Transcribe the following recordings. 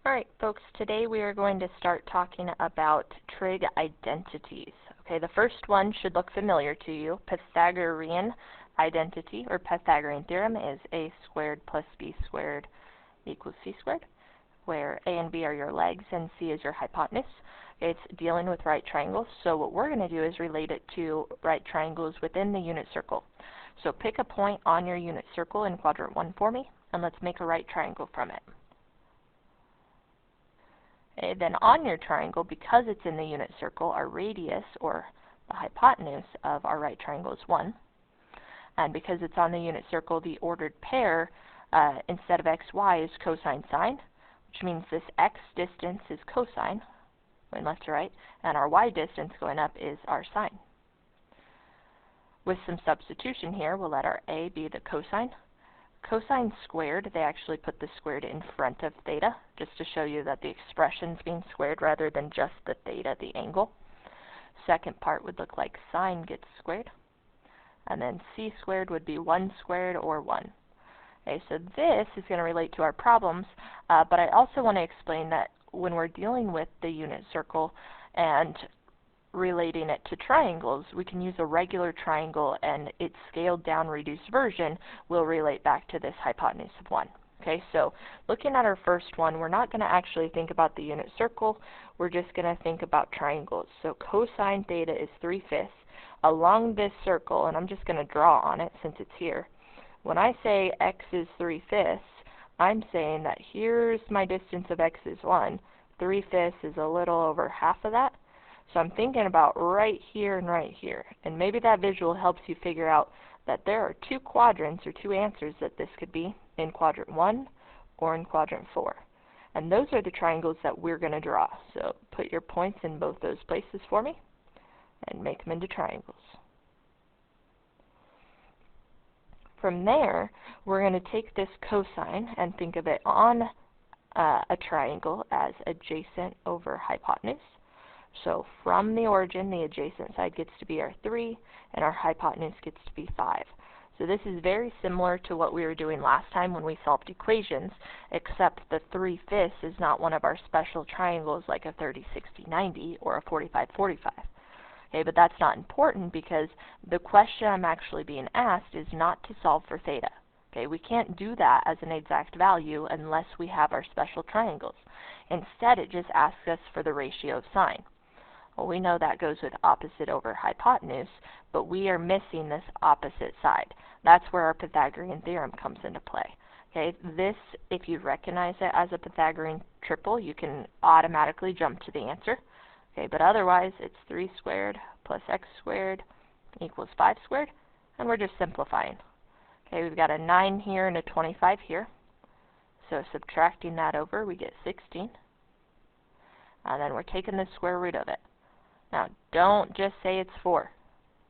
Alright folks, today we are going to start talking about trig identities. Okay, the first one should look familiar to you. Pythagorean identity, or Pythagorean theorem, is a squared plus b squared equals c squared, where a and b are your legs and c is your hypotenuse. It's dealing with right triangles, so what we're going to do is relate it to right triangles within the unit circle. So pick a point on your unit circle in quadrant 1 for me, and let's make a right triangle from it. Okay, then on your triangle, because it's in the unit circle, our radius, or the hypotenuse of our right triangle, is 1. And because it's on the unit circle, the ordered pair, instead of xy, is cosine sine, which means this x distance is cosine, going left to right, and our y distance going up is our sine. With some substitution here, we'll let our a be the cosine. Cosine squared, they actually put the squared in front of theta, just to show you that the expression's being squared rather than just the theta, the angle. Second part would look like sine gets squared. And then c squared would be 1 squared, or 1. Okay, so this is going to relate to our problems, but I also want to explain that when we're dealing with the unit circle and relating it to triangles, we can use a regular triangle, and its scaled down reduced version will relate back to this hypotenuse of 1. Okay, so looking at our first one, we're not going to actually think about the unit circle, we're just going to think about triangles. So cosine theta is 3/5 along this circle, and I'm just going to draw on it since it's here. When I say x is 3/5, I'm saying that here's my distance of x is 1, 3/5 is a little over half of that. So I'm thinking about right here and right here. And maybe that visual helps you figure out that there are two quadrants, or two answers that this could be, in quadrant 1 or in quadrant 4. And those are the triangles that we're going to draw. So put your points in both those places for me and make them into triangles. From there, we're going to take this cosine and think of it on a triangle as adjacent over hypotenuse. So from the origin, the adjacent side gets to be our 3, and our hypotenuse gets to be 5. So this is very similar to what we were doing last time when we solved equations, except the 3/5 is not one of our special triangles like a 30-60-90 or a 45-45. Okay, but that's not important because the question I'm actually being asked is not to solve for theta. Okay, we can't do that as an exact value unless we have our special triangles. Instead, it just asks us for the ratio of sine. Well, we know that goes with opposite over hypotenuse, but we are missing this opposite side. That's where our Pythagorean theorem comes into play. Okay, this, if you recognize it as a Pythagorean triple, you can automatically jump to the answer. Okay, but otherwise, it's 3 squared plus x squared equals 5 squared, and we're just simplifying. Okay, we've got a 9 here and a 25 here. So subtracting that over, we get 16. And then we're taking the square root of it. Now, don't just say it's 4.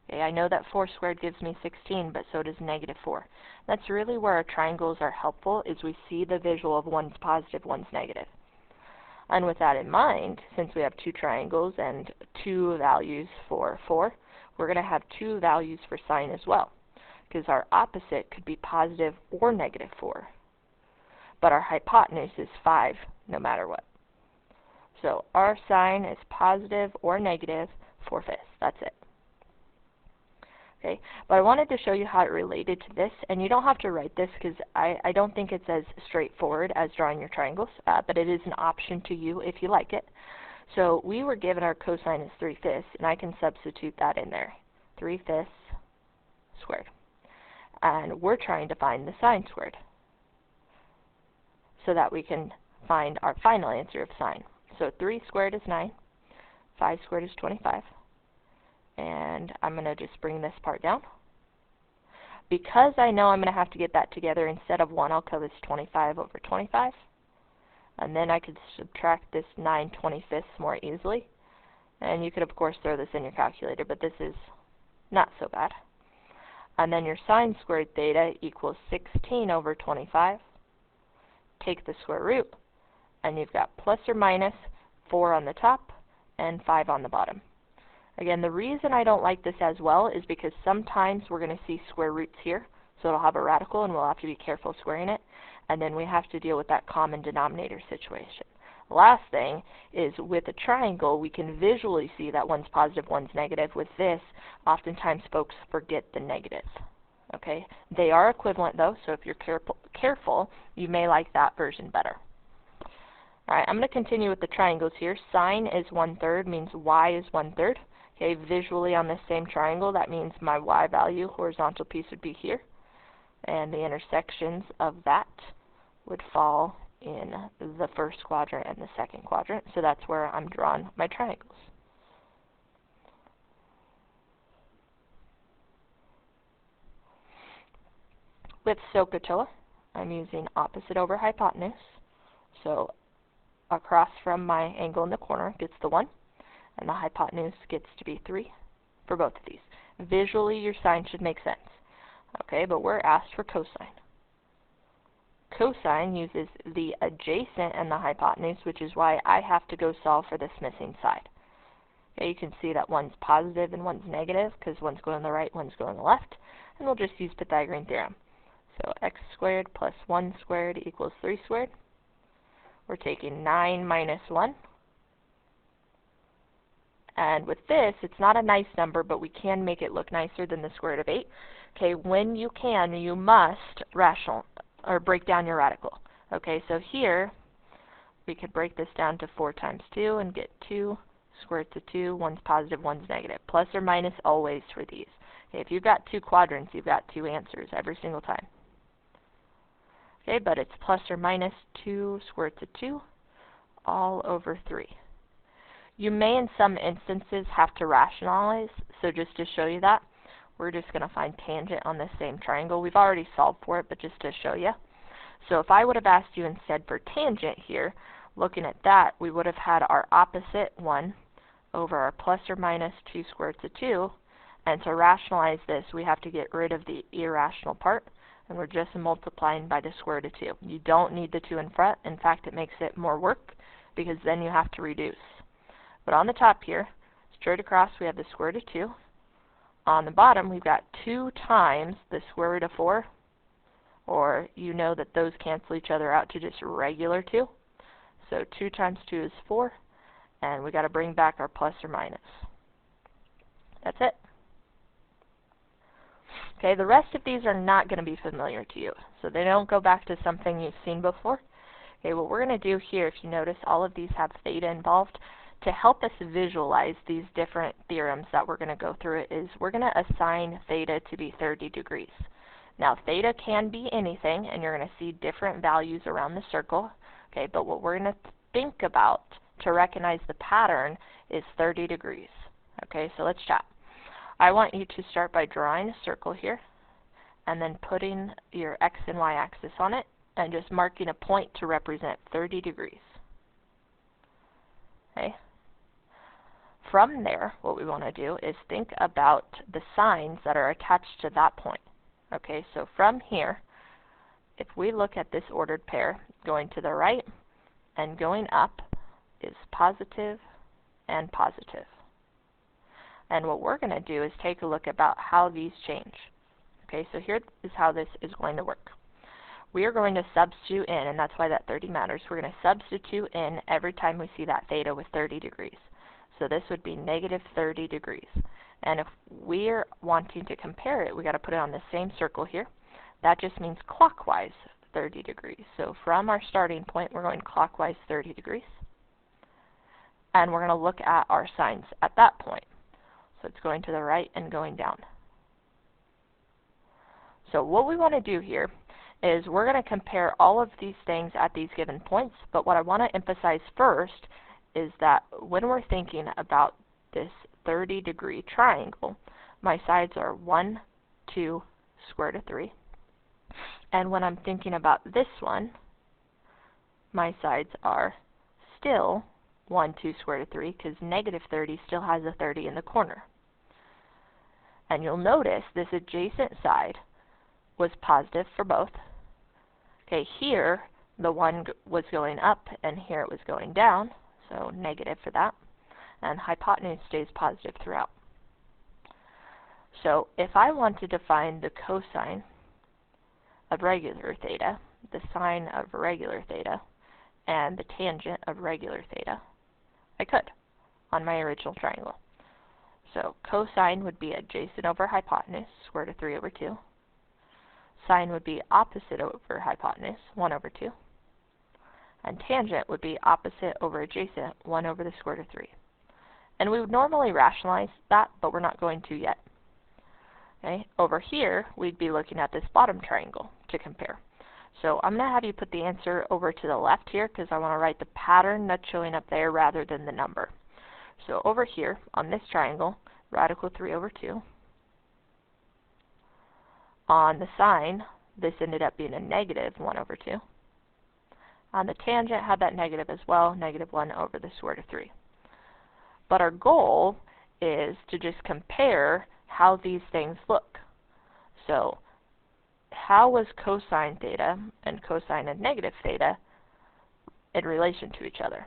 Okay, I know that 4 squared gives me 16, but so does -4. That's really where our triangles are helpful, is we see the visual of one's positive, one's negative. And with that in mind, since we have two triangles and two values for 4, we're going to have two values for sine as well, because our opposite could be positive or -4. But our hypotenuse is 5 no matter what. So our sine is positive or negative 4/5. That's it. Okay, but I wanted to show you how it related to this, and you don't have to write this because I don't think it's as straightforward as drawing your triangles, but it is an option to you if you like it. So we were given our cosine as 3/5, and I can substitute that in there, 3/5 squared. And we're trying to find the sine squared so that we can find our final answer of sine. So 3 squared is 9, 5 squared is 25, and I'm going to just bring this part down. Because I know I'm going to have to get that together, instead of 1, I'll call this 25 over 25, and then I could subtract this 9/25 more easily. And you could, of course, throw this in your calculator, but this is not so bad. And then your sine squared theta equals 16 over 25. Take the square root, and you've got plus or minus 4 on the top and 5 on the bottom. Again, the reason I don't like this as well is because sometimes we're going to see square roots here, so it'll have a radical and we'll have to be careful squaring it, and then we have to deal with that common denominator situation. Last thing is with a triangle, we can visually see that one's positive, one's negative. With this, oftentimes folks forget the negative. Okay, they are equivalent though, so if you're careful, you may like that version better. Alright, I'm going to continue with the triangles here. Sine is 1/3, means y is 1/3. Okay, visually on this same triangle, that means my y value, horizontal piece, would be here. And the intersections of that would fall in the first quadrant and the second quadrant. So that's where I'm drawing my triangles. With SOHCAHTOA, I'm using opposite over hypotenuse. So across from my angle in the corner gets the 1, and the hypotenuse gets to be 3 for both of these. Visually, your sign should make sense. Okay, but we're asked for cosine. Cosine uses the adjacent and the hypotenuse, which is why I have to go solve for this missing side. Okay, you can see that one's positive and one's negative, because one's going on the right, one's going on the left, and we'll just use Pythagorean theorem. So x squared plus 1 squared equals 3 squared. We're taking 9 minus 1. And with this, it's not a nice number, but we can make it look nicer than the square root of 8. Okay, when you can, you must break down your radical. Okay, so here, we could break this down to 4 times 2 and get 2 square root of 2. One's positive, one's negative. Plus or minus always for these. Okay, if you've got 2 quadrants, you've got 2 answers every single time. Okay, but it's plus or minus 2 square root of 2 all over 3. You may in some instances have to rationalize, so just to show you that, we're just going to find tangent on this same triangle. We've already solved for it, but just to show you. So if I would have asked you instead for tangent here, looking at that, we would have had our opposite 1 over our plus or minus 2 square root of 2, and to rationalize this, we have to get rid of the irrational part, and we're just multiplying by the square root of 2. You don't need the 2 in front. In fact, it makes it more work, because then you have to reduce. But on the top here, straight across, we have the square root of 2. On the bottom, we've got 2 times the square root of 4, or you know that those cancel each other out to just regular 2. So 2 times 2 is 4, and we got to bring back our plus or minus. That's it. Okay, the rest of these are not going to be familiar to you, so they don't go back to something you've seen before. Okay, what we're going to do here, if you notice, all of these have theta involved. To help us visualize these different theorems that we're going to go through is we're going to assign theta to be 30 degrees. Now, theta can be anything, and you're going to see different values around the circle. Okay, but what we're going to think about to recognize the pattern is 30 degrees. Okay, so let's chat. I want you to start by drawing a circle here, and then putting your x and y axis on it, and just marking a point to represent 30 degrees. Okay. From there, what we want to do is think about the signs that are attached to that point. Okay, so from here, if we look at this ordered pair, going to the right and going up is positive and positive. And what we're going to do is take a look about how these change. Okay, so here is how this is going to work. We are going to substitute in, and that's why that 30 matters. We're going to substitute in every time we see that theta with 30 degrees. So this would be negative 30 degrees. And if we're wanting to compare it, we got to put it on the same circle here. That just means clockwise 30 degrees. So from our starting point, we're going clockwise 30 degrees. And we're going to look at our signs at that point. So it's going to the right and going down. So what we want to do here is we're going to compare all of these things at these given points, but what I want to emphasize first is that when we're thinking about this 30-degree triangle, my sides are 1, 2, square root of 3. And when I'm thinking about this one, my sides are still 1, 2, square root of 3, because negative 30 still has a 30 in the corner. And you'll notice this adjacent side was positive for both. Okay, here the one was going up, and here it was going down. So negative for that, and hypotenuse stays positive throughout. So if I wanted to find the cosine of regular theta, the sine of regular theta, and the tangent of regular theta, I could on my original triangle. So cosine would be adjacent over hypotenuse, square root of 3 over 2. Sine would be opposite over hypotenuse, 1 over 2. And tangent would be opposite over adjacent, 1 over the square root of 3. And we would normally rationalize that, but we're not going to yet. Okay? Over here, we'd be looking at this bottom triangle to compare. So I'm going to have you put the answer over to the left here because I want to write the pattern that's showing up there rather than the number. So over here, on this triangle, radical 3 over 2. On the sine, this ended up being a negative 1 over 2. On the tangent, had that negative as well, negative 1 over the square root of 3. But our goal is to just compare how these things look. So how was cosine theta and cosine of negative theta in relation to each other?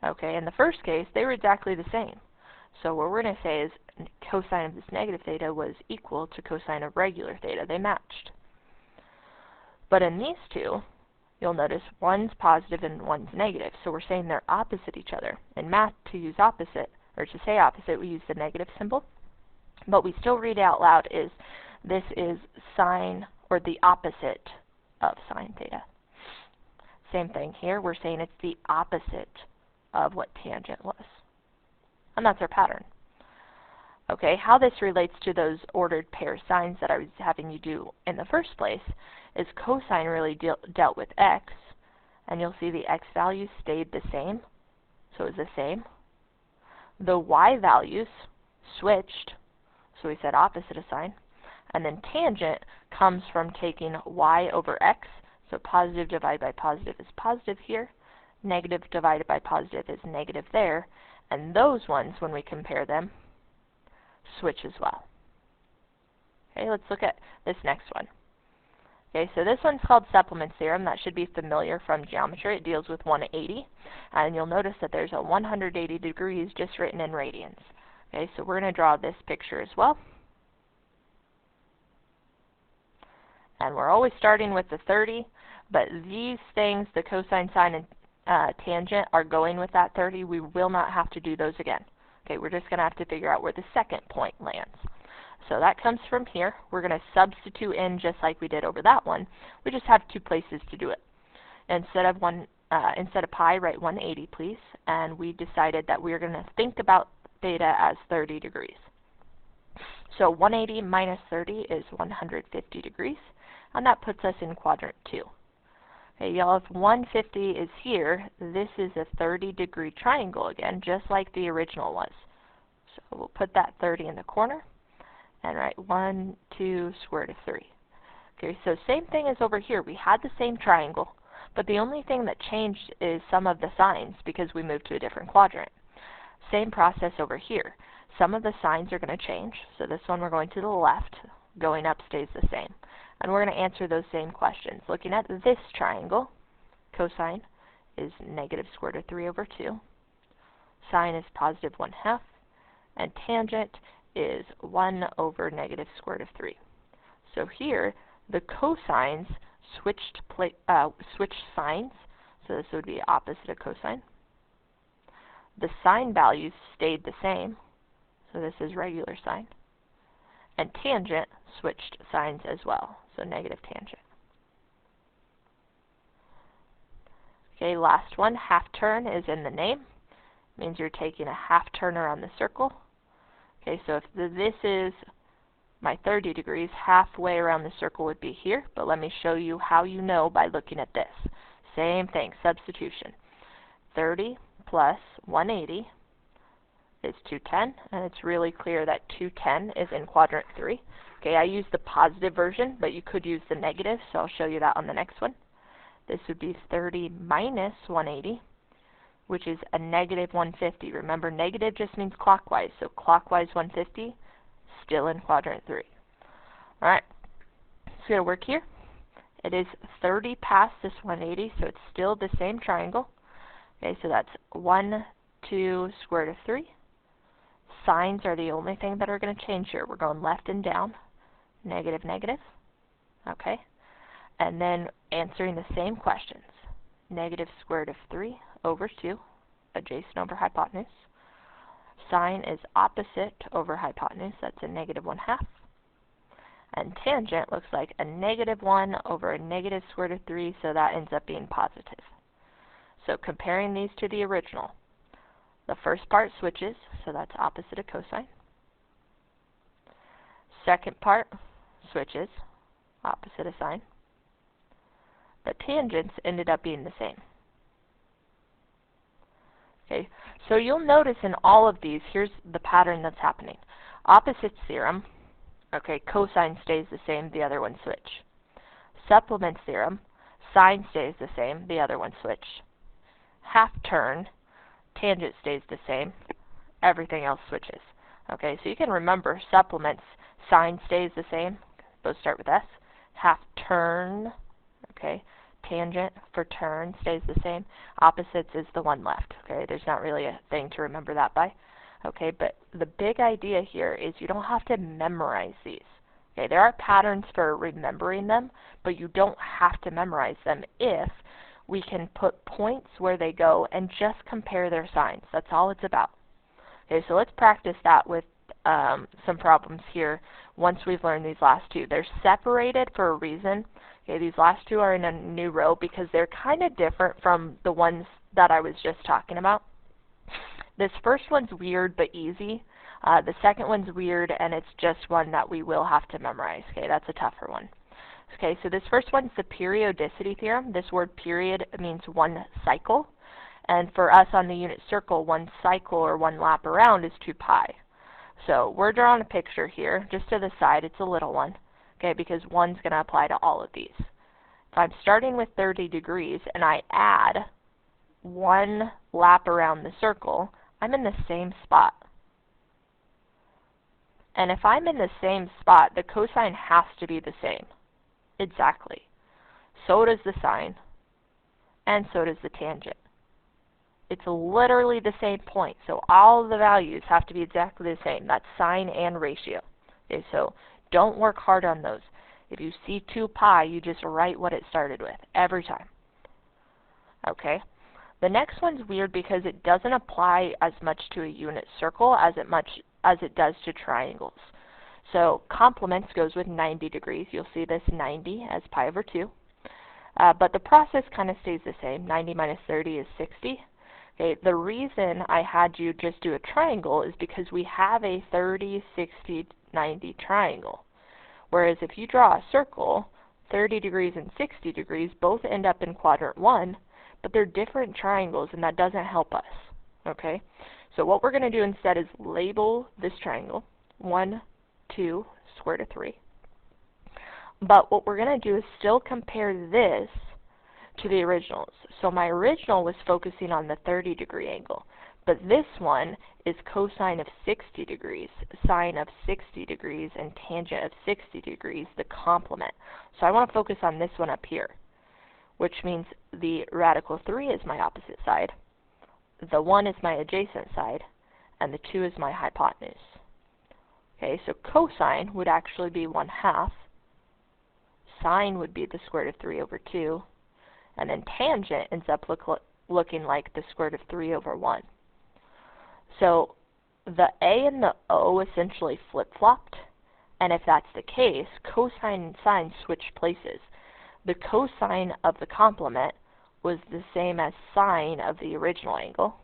Okay, in the first case, they were exactly the same. So what we're going to say is cosine of this negative theta was equal to cosine of regular theta. They matched. But in these two, you'll notice one's positive and one's negative. So we're saying they're opposite each other. In math, to use opposite, or to say opposite, we use the negative symbol. But we still read out loud is this is sine, or the opposite of sine theta. Same thing here. We're saying it's the opposite of what tangent was. And that's our pattern. Okay, how this relates to those ordered pair signs that I was having you do in the first place is cosine really dealt with x, and you'll see the x values stayed the same, so it was the same. The y values switched, so we said opposite of sine, and then tangent comes from taking y over x, so positive divided by positive is positive here, negative divided by positive is negative there, and those ones, when we compare them, switch as well. Okay, let's look at this next one. Okay, so this one's called Supplement's theorem. That should be familiar from geometry. It deals with 180, and you'll notice that there's a 180 degrees just written in radians. Okay, so we're going to draw this picture as well. And we're always starting with the 30, but these things, the cosine, sine, and tangent, are going with that 30. We will not have to do those again. Okay, we're just going to have to figure out where the second point lands. So that comes from here. We're going to substitute in just like we did over that one. We just have two places to do it. Instead of pi, write 180, please. And we decided that we're going to think about theta as 30 degrees. So 180 minus 30 is 150 degrees, and that puts us in quadrant 2. Okay, y'all, if 150 is here, this is a 30-degree triangle again, just like the original was. So we'll put that 30 in the corner and write 1, 2, square root of 3. Okay, so same thing as over here. We had the same triangle, but the only thing that changed is some of the signs because we moved to a different quadrant. Same process over here. Some of the signs are going to change. So this one we're going to the left. Going up stays the same. And we're going to answer those same questions. Looking at this triangle, cosine is negative square root of 3 over 2. Sine is positive 1/2. And tangent is 1 over negative square root of 3. So here, the cosines switched signs. So this would be opposite of cosine. The sine values stayed the same. So this is regular sine. And tangent switched signs as well. So negative tangent. Okay, last one, half turn is in the name. It means you're taking a half turn around the circle. Okay, so if this is my 30 degrees, halfway around the circle would be here, but let me show you how you know by looking at this. Same thing, substitution. 30 plus 180 is 210, and it's really clear that 210 is in quadrant 3. Okay, I used the positive version, but you could use the negative, so I'll show you that on the next one. This would be 30 minus 180, which is a negative 150. Remember, negative just means clockwise, so clockwise 150, still in quadrant 3. Alright, so we're going to work here. It is 30 past this 180, so it's still the same triangle. Okay, so that's 1, 2, square root of 3. Signs are the only thing that are going to change here. We're going left and down, negative, negative. Okay, and then answering the same questions. negative square root of 3 over 2, adjacent over hypotenuse. Sine is opposite over hypotenuse, that's a negative 1/2. And tangent looks like a negative 1 over a negative square root of 3, so that ends up being positive. So comparing these to the original, the first part switches, so that's opposite of cosine. Second part switches, opposite of sine. The tangents ended up being the same. Okay, so you'll notice in all of these, here's the pattern that's happening. Opposites theorem, okay, cosine stays the same, the other one switch. Supplements theorem, sine stays the same, the other one switch. Half turn, tangent stays the same, everything else switches. Okay, so you can remember supplements, sine stays the same, both start with S. Half turn, okay, tangent for turn stays the same. Opposites is the one left, okay? There's not really a thing to remember that by. Okay, but the big idea here is you don't have to memorize these. Okay, there are patterns for remembering them, but you don't have to memorize them if we can put points where they go and just compare their signs. That's all it's about. Okay, so let's practice that with some problems here once we've learned these last two. They're separated for a reason. Okay, these last two are in a new row because they're kind of different from the ones that I was just talking about. This first one's weird but easy. The second one's weird and it's just one that we will have to memorize. Okay, that's a tougher one. Okay, so this first one's the periodicity theorem. This word period means one cycle. And for us on the unit circle, one cycle or one lap around is 2 pi. So we're drawing a picture here, just to the side. It's a little one, okay, because 1's going to apply to all of these. If I'm starting with 30 degrees and I add 1 lap around the circle, I'm in the same spot. And if I'm in the same spot, the cosine has to be the same. Exactly. So does the sine, and so does the tangent. It's literally the same point, so all of the values have to be exactly the same. That's sine and ratio. Okay, so don't work hard on those. If you see 2 pi, you just write what it started with, every time. Okay, the next one's weird because it doesn't apply as much to a unit circle as it does to triangles. So complements goes with 90 degrees. You'll see this 90 as pi over 2. But the process kind of stays the same. 90 minus 30 is 60. Okay, the reason I had you just do a triangle is because we have a 30, 60, 90 triangle. Whereas if you draw a circle, 30 degrees and 60 degrees both end up in quadrant 1, but they're different triangles and that doesn't help us. Okay, so what we're going to do instead is label this triangle 1, 2, square root of 3. But what we're going to do is still compare this to the originals. So my original was focusing on the 30 degree angle, but this one is cosine of 60 degrees, sine of 60 degrees, and tangent of 60 degrees, the complement. So I want to focus on this one up here, which means the radical 3 is my opposite side, the 1 is my adjacent side, and the 2 is my hypotenuse. Okay, so cosine would actually be 1/2, sine would be the square root of 3 over 2, and then tangent ends up looking like the square root of 3 over 1. So the A and the O essentially flip-flopped, and if that's the case, cosine and sine switch places. The cosine of the complement was the same as sine of the original angle.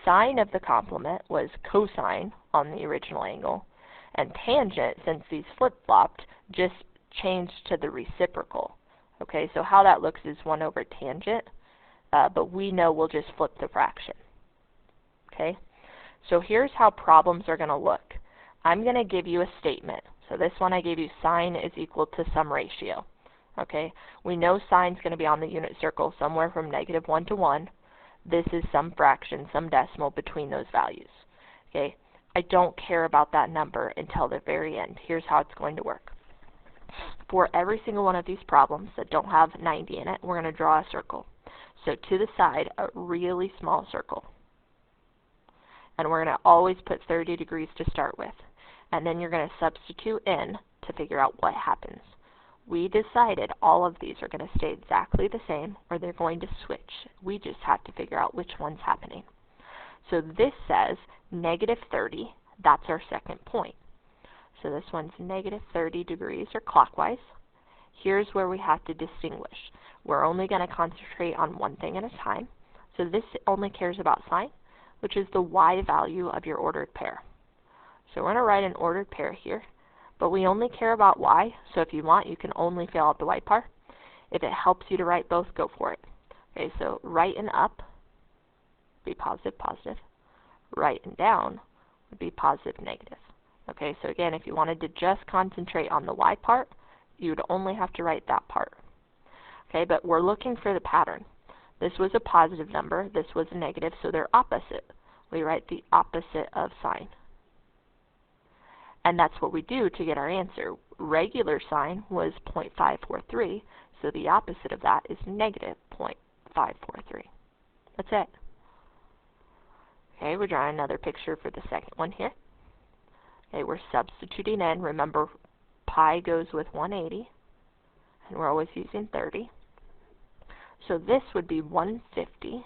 Sine of the complement was cosine on the original angle, and tangent, since these flip-flopped, just changed to the reciprocal. Okay, so how that looks is 1 over tangent, but we know we'll just flip the fraction. Okay, so here's how problems are going to look. I'm going to give you a statement. So this one I gave you sine is equal to some ratio. Okay, we know sine's going to be on the unit circle somewhere from -1 to 1. This is some fraction, some decimal between those values. Okay, I don't care about that number until the very end. Here's how it's going to work. For every single one of these problems that don't have 90 in it, we're going to draw a circle. So to the side, a really small circle. And we're going to always put 30 degrees to start with. And then you're going to substitute in to figure out what happens. we decided all of these are going to stay exactly the same or they're going to switch. We just have to figure out which one's happening. So this says negative 30. That's our second point. So this one's negative 30 degrees or clockwise. Here's where we have to distinguish. We're only going to concentrate on one thing at a time. So this only cares about sign, which is the y value of your ordered pair. So we're going to write an ordered pair here, but we only care about y. So if you want, you can only fill out the y part. If it helps you to write both, go for it. Okay, so right and up would be positive, positive. Right and down would be positive, negative. Okay, so again, if you wanted to just concentrate on the y part, you would only have to write that part. Okay, but we're looking for the pattern. This was a positive number, this was a negative, so they're opposite. We write the opposite of sign. And that's what we do to get our answer. Regular sign was 0.543, so the opposite of that is negative 0.543. That's it. Okay, we're drawing another picture for the second one here. Okay, we're substituting in. Remember, pi goes with 180, and we're always using 30. So this would be 150.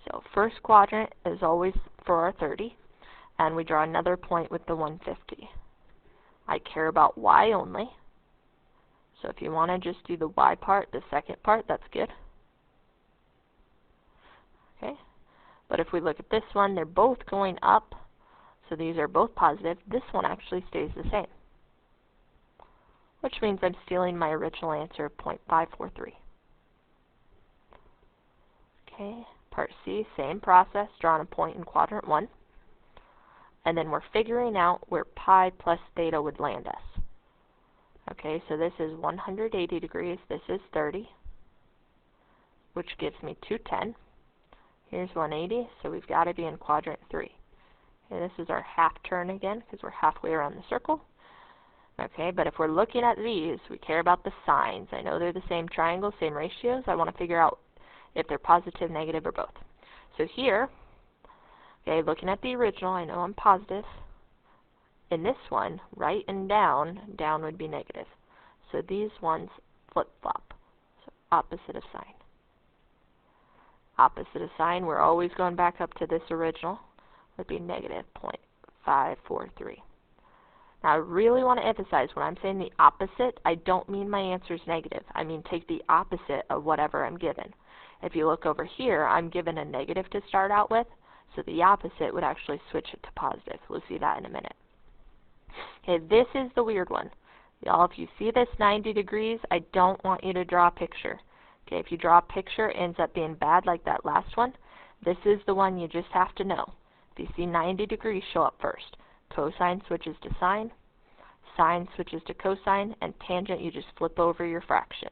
So first quadrant is always for our 30, and we draw another point with the 150. I care about y only. So if you want to just do the y part, the second part, that's good. Okay. But if we look at this one, they're both going up. So these are both positive. This one actually stays the same, which means I'm stealing my original answer of 0.543. Okay, part C, same process, drawing a point in quadrant 1. And then we're figuring out where pi plus theta would land us. Okay, so this is 180 degrees, this is 30, which gives me 210. Here's 180, so we've got to be in quadrant 3. Okay, this is our half turn again, because we're halfway around the circle. Okay, but if we're looking at these, we care about the signs. I know they're the same triangle, same ratios. I want to figure out if they're positive, negative, or both. So here, okay, looking at the original, I know I'm positive. In this one, right and down, down would be negative. So these ones flip-flop. So opposite of sign. Opposite of sign, we're always going back up to this original, would be negative 0.543. Now I really want to emphasize when I'm saying the opposite, I don't mean my answer is negative. I mean take the opposite of whatever I'm given. If you look over here, I'm given a negative to start out with, so the opposite would actually switch it to positive. We'll see that in a minute. Okay, this is the weird one. Y'all, if you see this 90 degrees, I don't want you to draw a picture. Okay, if you draw a picture, it ends up being bad like that last one. This is the one you just have to know. If you see 90 degrees show up first, cosine switches to sine, sine switches to cosine, and tangent, you just flip over your fraction.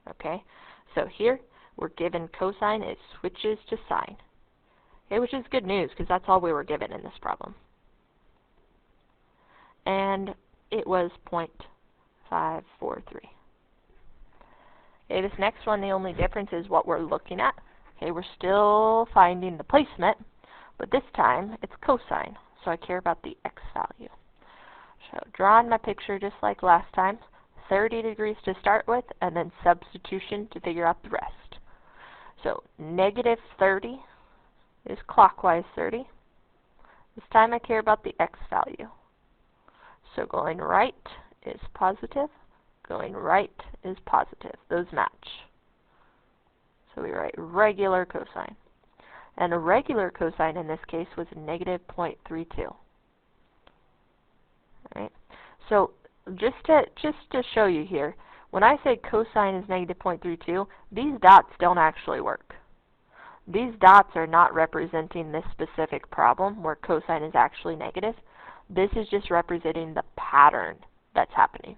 Okay, so here, we're given cosine, it switches to sine. Okay, which is good news, because that's all we were given in this problem. And it was 0.543. Okay, this next one, the only difference is what we're looking at. Okay, we're still finding the placement, but this time it's cosine, so I care about the x value. So drawing my picture just like last time, 30 degrees to start with, and then substitution to figure out the rest. So negative 30 is clockwise 30. This time I care about the x value. So going right is positive, going right is positive. Those match. So we write regular cosine. And a regular cosine in this case was negative 0.32. Alright. So just to show you here, when I say cosine is negative 0.32, these dots don't actually work. These dots are not representing this specific problem where cosine is actually negative. This is just representing the pattern that's happening.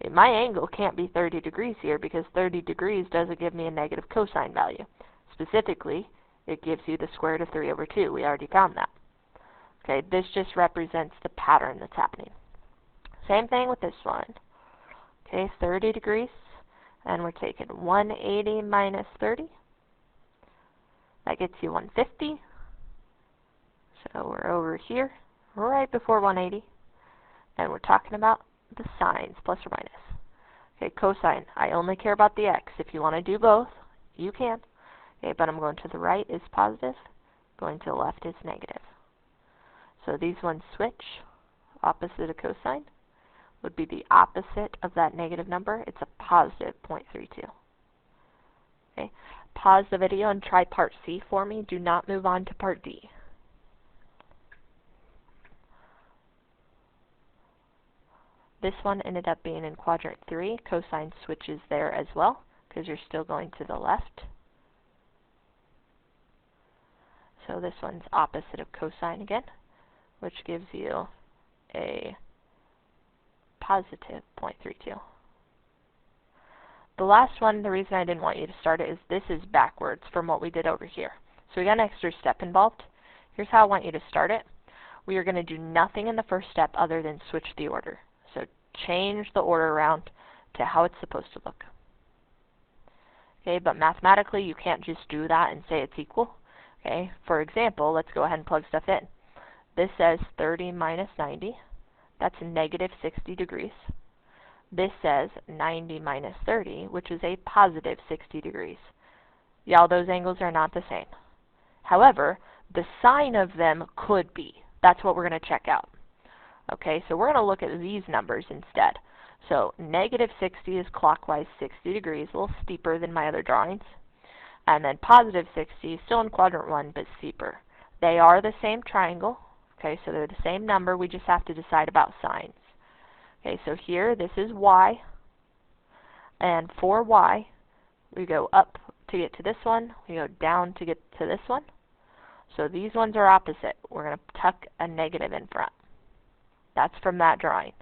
Okay, my angle can't be 30 degrees here because 30 degrees doesn't give me a negative cosine value. Specifically, it gives you the square root of 3 over 2. We already found that. Okay, this just represents the pattern that's happening. Same thing with this one. Okay, 30 degrees, and we're taking 180 minus 30. That gets you 150. So we're over here, right before 180, and we're talking about the signs, plus or minus. Okay, cosine, I only care about the x. If you want to do both, you can. Okay, but I'm going to the right is positive, going to the left is negative. So these ones switch. Opposite of cosine would be the opposite of that negative number. It's a positive 0.32. Okay, pause the video and try part C for me. Do not move on to part D. This one ended up being in quadrant 3. Cosine switches there as well because you're still going to the left. So this one's opposite of cosine again, which gives you a positive 0.32. The last one, the reason I didn't want you to start it is this is backwards from what we did over here. So we got an extra step involved. Here's how I want you to start it. We are going to do nothing in the first step other than switch the order. So change the order around to how it's supposed to look. Okay, but mathematically you can't just do that and say it's equal. Okay, for example, let's go ahead and plug stuff in. This says 30 minus 90. That's negative 60 degrees. This says 90 minus 30, which is a positive 60 degrees. Y'all, those angles are not the same. However, the sign of them could be. That's what we're going to check out. Okay, so we're going to look at these numbers instead. So negative 60 is clockwise 60 degrees, a little steeper than my other drawings. And then positive 60, still in quadrant 1, but steeper. They are the same triangle. Okay, so they're the same number. We just have to decide about signs. Okay, so here, this is y. And for y, we go up to get to this one. We go down to get to this one. So these ones are opposite. We're going to tuck a negative in front. That's from that drawing.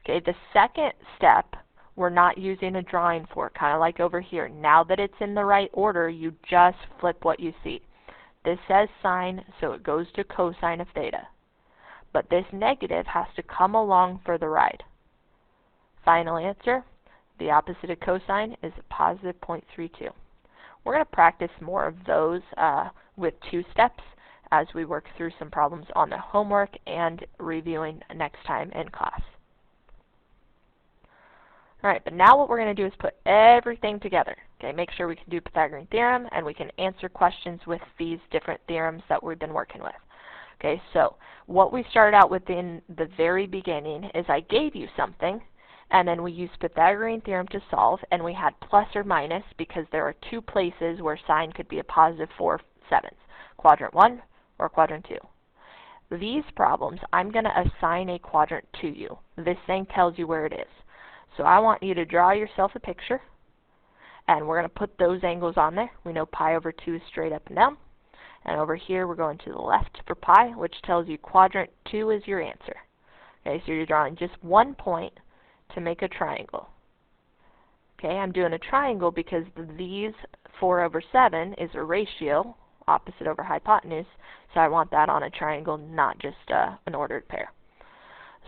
Okay, the second step, we're not using a drawing for, kind of like over here. Now that it's in the right order, you just flip what you see. This says sine, so it goes to cosine of theta. But this negative has to come along for the ride. Final answer, the opposite of cosine is a positive 0.32. We're going to practice more of those with 2 steps as we work through some problems on the homework and reviewing next time in class. Alright, but now what we're going to do is put everything together. Okay, make sure we can do Pythagorean theorem and we can answer questions with these different theorems that we've been working with. Okay, so what we started out with in the very beginning is I gave you something and then we used Pythagorean theorem to solve, and we had plus or minus because there are 2 places where sine could be a positive 4/7, quadrant 1 or quadrant 2. These problems, I'm going to assign a quadrant to you. This thing tells you where it is. So I want you to draw yourself a picture, and we're going to put those angles on there. We know pi over 2 is straight up and down. And over here, we're going to the left for pi, which tells you quadrant 2 is your answer. Okay, so you're drawing just one point to make a triangle. Okay, I'm doing a triangle because these 4/7 is a ratio, opposite over hypotenuse, so I want that on a triangle, not just an ordered pair.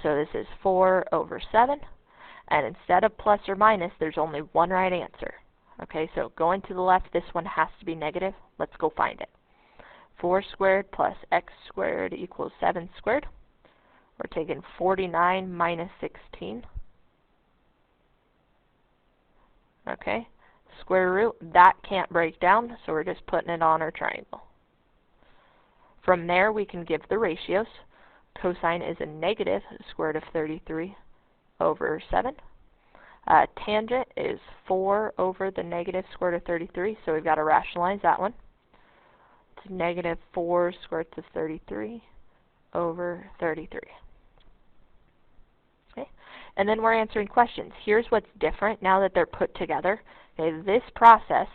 So this is 4/7, and instead of plus or minus, there's only one right answer. Okay, so going to the left, this one has to be negative. Let's go find it. 4 squared plus x squared equals 7 squared. We're taking 49 minus 16. Okay, square root, that can't break down, so we're just putting it on our triangle. From there, we can give the ratios. Cosine is a negative square root of 33/7. Tangent is 4 over the negative square root of 33, so we've got to rationalize that one. It's negative 4 square root of 33/33. Okay, and then we're answering questions. Here's what's different now that they're put together. Okay, this process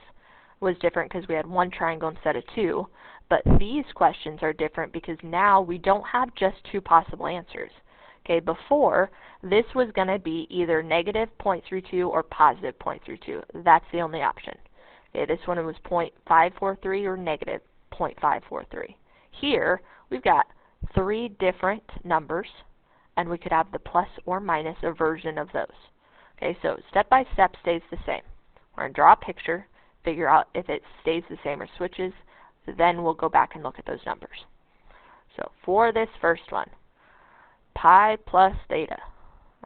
was different because we had one triangle instead of 2, but these questions are different because now we don't have just 2 possible answers. Okay, before, this was going to be either negative 0.32 or positive 0.32. That's the only option. Okay, this one was 0.543 or negative 0.543. Here, we've got 3 different numbers, and we could have the plus or minus a version of those. Okay, so step by step stays the same. We're going to draw a picture, figure out if it stays the same or switches, then we'll go back and look at those numbers. So for this first one, pi plus theta.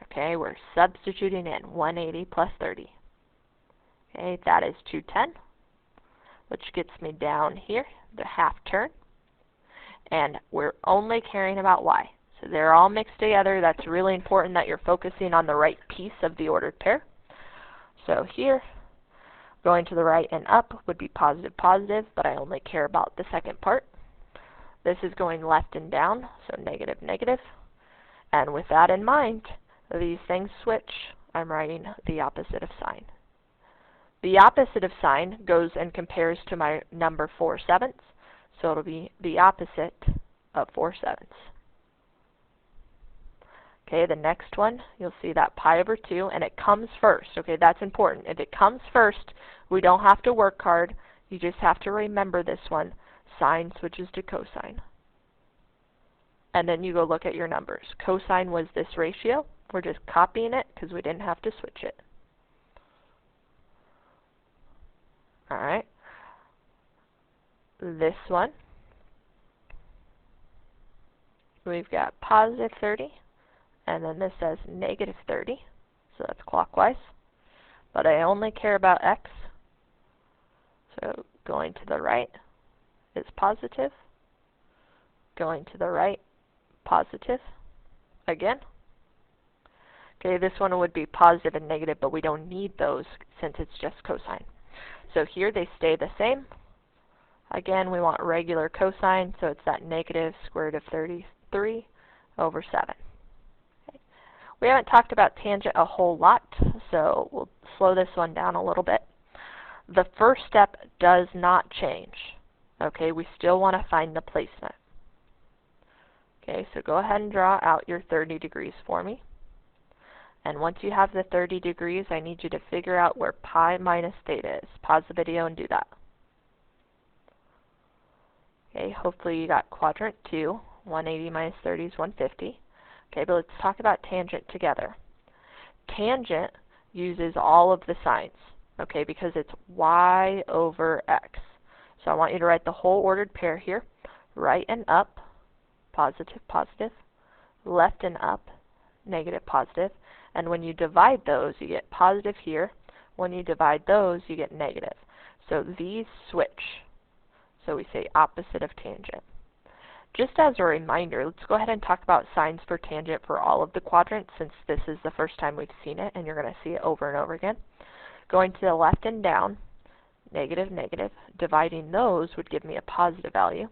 Okay, we're substituting in 180 plus 30. Okay, that is 210, which gets me down here, the half turn. And we're only caring about y. So they're all mixed together. That's really important that you're focusing on the right piece of the ordered pair. So here, going to the right and up would be positive, positive, but I only care about the second part. This is going left and down, so negative, negative. And with that in mind, these things switch. I'm writing the opposite of sign. The opposite of sign goes and compares to my number 4/7, so it'll be the opposite of 4/7. Okay, the next one, you'll see that pi over 2, and it comes first. Okay, that's important. If it comes first, we don't have to work hard. You just have to remember this one. Sine switches to cosine. And then you go look at your numbers. Cosine was this ratio. We're just copying it because we didn't have to switch it. Alright. This one, we've got positive 30, and then this says negative 30, so that's clockwise. But I only care about x, so going to the right is positive, going to the right, positive, again. Okay, this one would be positive and negative, but we don't need those since it's just cosine. So here they stay the same. Again, we want regular cosine, so it's that negative square root of 33 over 7. Okay. We haven't talked about tangent a whole lot, so we'll slow this one down a little bit. The first step does not change. Okay, we still want to find the placement. Okay, so go ahead and draw out your 30 degrees for me. And once you have the 30 degrees, I need you to figure out where pi minus theta is. Pause the video and do that. Okay, hopefully you got quadrant 2. 180 minus 30 is 150. Okay, but let's talk about tangent together. Tangent uses all of the signs, okay, because it's y over x. So I want you to write the whole ordered pair here. Right and up, positive, positive. Left and up, negative, positive. And when you divide those, you get positive here. When you divide those, you get negative. So these switch. So we say opposite of tangent. Just as a reminder, let's go ahead and talk about signs for tangent for all of the quadrants, since this is the first time we've seen it, and you're going to see it over and over again. Going to the left and down, negative, negative. Dividing those would give me a positive value.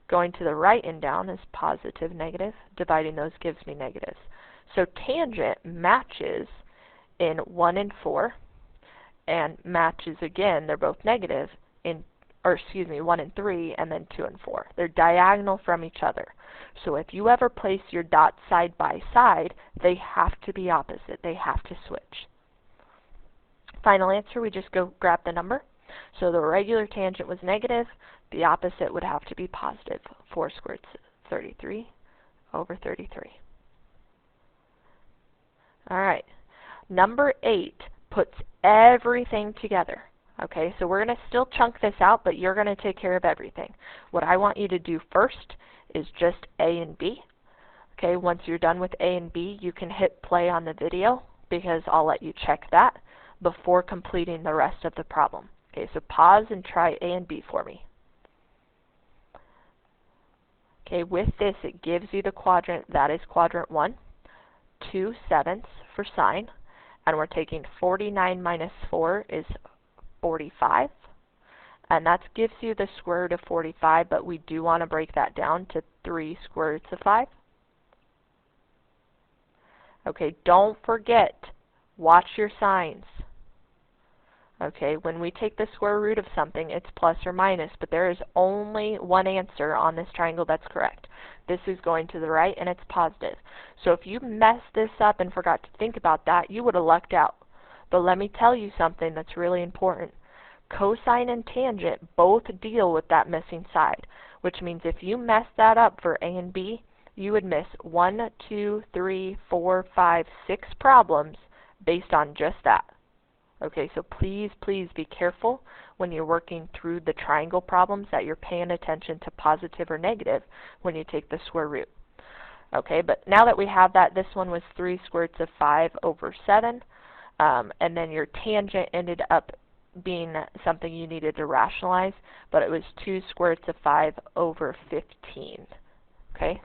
Going to the right and down is positive, negative. Dividing those gives me negatives. So tangent matches in 1 and 4, and matches again, they're both negative, in 1 and 3, and then 2 and 4. They're diagonal from each other. So if you ever place your dots side by side, they have to be opposite. They have to switch. Final answer, we just go grab the number. So the regular tangent was negative. The opposite would have to be positive. 4 squared is 33 over 33. Alright, number 8 puts everything together. Okay, so we're going to still chunk this out, but you're going to take care of everything. What I want you to do first is just A and B. Okay, once you're done with A and B, you can hit play on the video because I'll let you check that before completing the rest of the problem. Okay, so pause and try A and B for me. Okay, with this, it gives you the quadrant, that is quadrant 1, 2/7 for sine, and we're taking 49 minus 4 is 45, and that gives you the square root of 45, but we do want to break that down to 3 square roots of 5. Okay, don't forget, watch your signs. Okay, when we take the square root of something, it's plus or minus, but there is only one answer on this triangle that's correct. This is going to the right, and it's positive. So if you messed this up and forgot to think about that, you would have lucked out. But let me tell you something that's really important. Cosine and tangent both deal with that missing side, which means if you mess that up for A and B, you would miss 1, 2, 3, 4, 5, 6 problems based on just that. Okay, so please, please be careful when you're working through the triangle problems that you're paying attention to positive or negative when you take the square root. Okay, but now that we have that, this one was 3 square roots of 5 over 7, and then your tangent ended up being something you needed to rationalize, but it was 2 square roots of 5 over 15. Okay?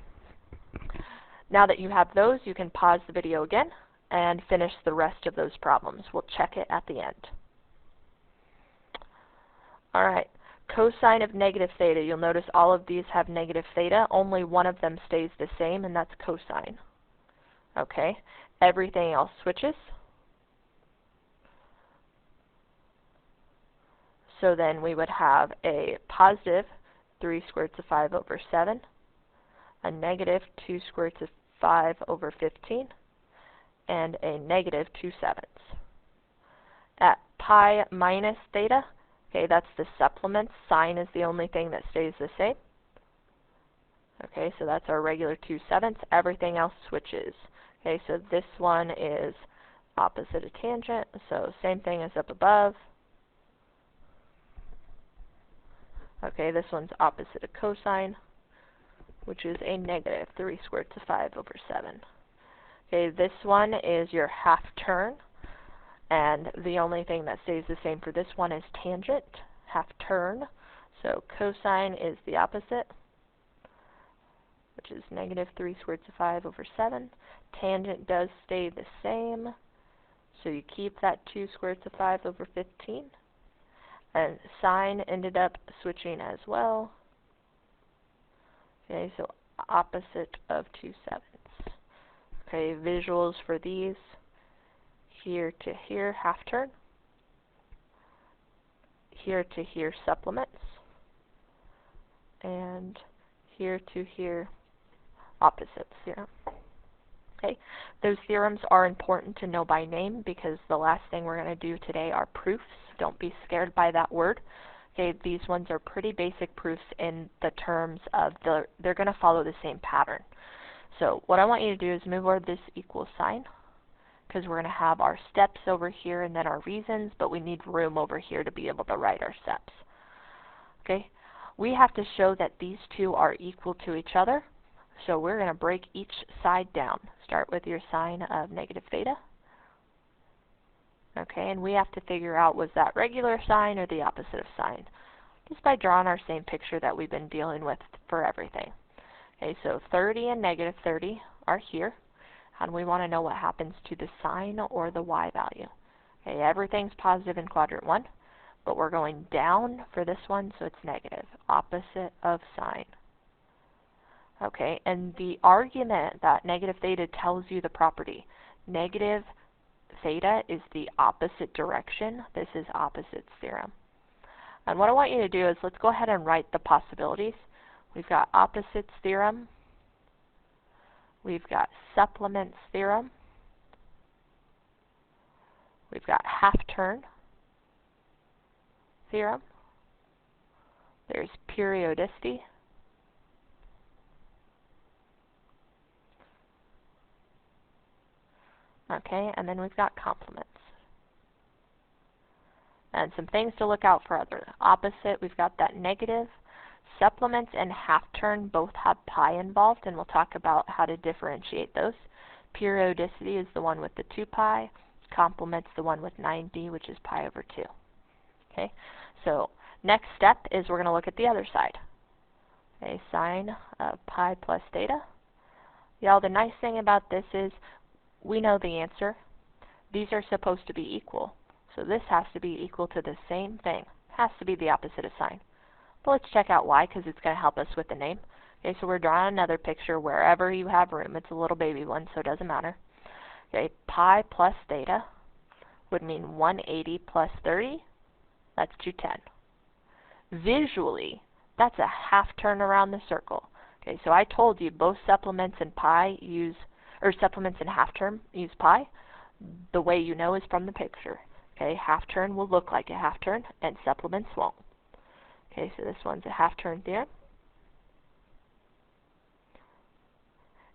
Now that you have those, you can pause the video again and finish the rest of those problems. We'll check it at the end. Alright, cosine of negative theta. You'll notice all of these have negative theta. Only one of them stays the same, and that's cosine. Okay, everything else switches. So then we would have a positive 3 square roots of 5 over 7, a negative 2 square roots of 5 over 15, and a negative 2/7. At pi minus theta, okay, that's the supplement. Sine is the only thing that stays the same. Okay, so that's our regular 2/7. Everything else switches. Okay, so this one is opposite of tangent, so same thing as up above. Okay, this one's opposite of cosine, which is a negative 3 square roots of 5 over 7. Okay, this one is your half turn, and the only thing that stays the same for this one is tangent, half turn. So cosine is the opposite, which is negative 3 square roots of 5 over 7. Tangent does stay the same, so you keep that 2 square roots of 5 over 15. And sine ended up switching as well. Okay, so opposite of 2/7. Okay, visuals for these. Here to here, half turn. Here to here, supplements. And here to here, opposites theorem. Okay, those theorems are important to know by name because the last thing we're going to do today are proofs. Don't be scared by that word. Okay, these ones are pretty basic proofs in the terms of they're going to follow the same pattern. So what I want you to do is move over this equal sign, because we're going to have our steps over here and then our reasons, but we need room over here to be able to write our steps. Okay, we have to show that these two are equal to each other, so we're going to break each side down. Start with your sine of negative theta. Okay, and we have to figure out, was that regular sine or the opposite of sine? Just by drawing our same picture that we've been dealing with for everything. Okay, so 30 and negative 30 are here, and we want to know what happens to the sine or the y value. Okay, everything's positive in quadrant 1, but we're going down for this one, so it's negative, opposite of sine. Okay, and the argument that negative theta tells you the property, negative theta is the opposite direction. This is opposites theorem. And what I want you to do is let's go ahead and write the possibilities. We've got opposites theorem. We've got supplements theorem. We've got half turn theorem. There's periodicity. Okay, and then we've got complements. And some things to look out for other. Opposite, we've got that negative. Supplements and half turn both have pi involved, and we'll talk about how to differentiate those. Periodicity is the one with the 2 pi. Complements the one with 9d, which is pi over 2. Okay, so next step is we're going to look at the other side. Okay, sine of pi plus theta. Y'all, the nice thing about this is we know the answer. These are supposed to be equal. So this has to be equal to the same thing. It has to be the opposite of sine. But let's check out why, because it's going to help us with the name. Okay, so we're drawing another picture wherever you have room. It's a little baby one, so it doesn't matter. Okay, pi plus theta would mean 180 plus 30. That's 210. Visually, that's a half turn around the circle. Okay, so I told you both supplements and pi use, or supplements and half turn use pi. The way you know is from the picture. Okay, half turn will look like a half turn, and supplements won't. Okay, so this one's a half turn theorem.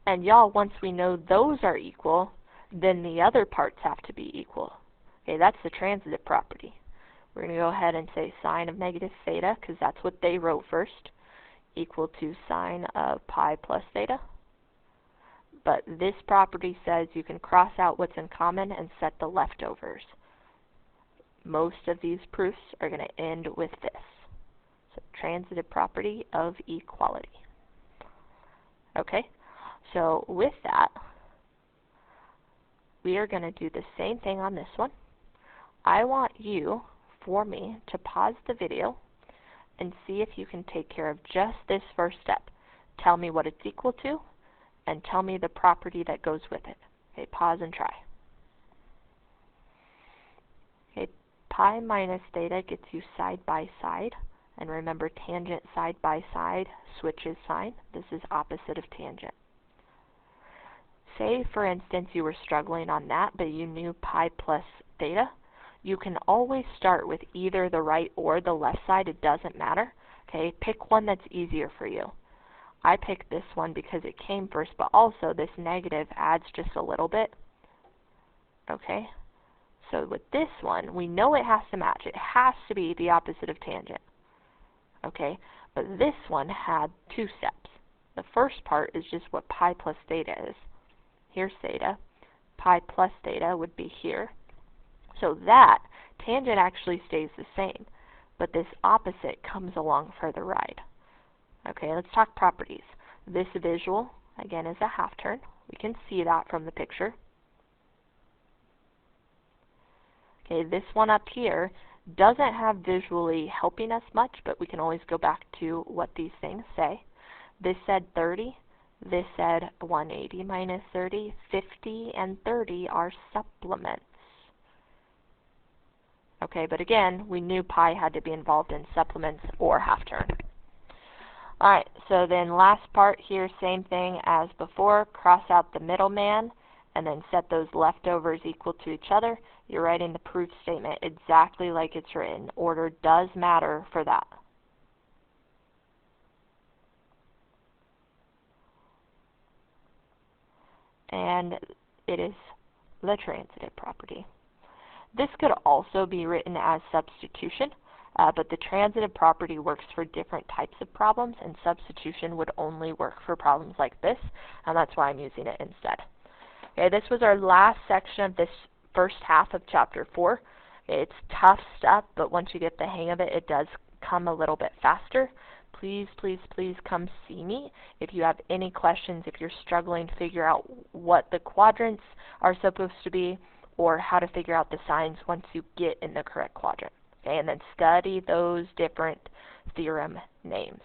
And y'all, once we know those are equal, then the other parts have to be equal. Okay, that's the transitive property. We're going to go ahead and say sine of negative theta, because that's what they wrote first, equal to sine of pi plus theta. but this property says you can cross out what's in common and set the leftovers. Most of these proofs are going to end with this. So, transitive property of equality. Okay, so with that, we are going to do the same thing on this one. I want you, for me, to pause the video and see if you can take care of just this first step. Tell me what it's equal to, and tell me the property that goes with it. Okay, pause and try. Okay, pi minus theta gets you side by side. And remember, tangent side by side switches sign. This is opposite of tangent. Say, for instance, you were struggling on that, but you knew pi plus theta. You can always start with either the right or the left side. It doesn't matter. Okay, pick one that's easier for you. I picked this one because it came first, but also this negative adds just a little bit. Okay, so with this one, we know it has to match. It has to be the opposite of tangent. Okay, but this one had two steps. The first part is just what pi plus theta is. Here's theta. Pi plus theta would be here. So that tangent actually stays the same, but this opposite comes along for the ride. Okay, let's talk properties. This visual, again, is a half turn. We can see that from the picture. Okay, this one up here doesn't have visually helping us much, but we can always go back to what these things say. This said 30. This said 180 minus 30. 50 and 30 are supplements. Okay, but again, we knew pi had to be involved in supplements or half turn. Alright, so then last part here, same thing as before. Cross out the middleman and then set those leftovers equal to each other. You're writing the proof statement exactly like it's written. Order does matter for that. And it is the transitive property. This could also be written as substitution, but the transitive property works for different types of problems, and substitution would only work for problems like this, and that's why I'm using it instead. Okay, this was our last section of this first half of Chapter 4. It's tough stuff, but once you get the hang of it, it does come a little bit faster. Please, please, please come see me if you have any questions, if you're struggling to figure out what the quadrants are supposed to be, or how to figure out the signs once you get in the correct quadrant. Okay, and then study those different theorem names.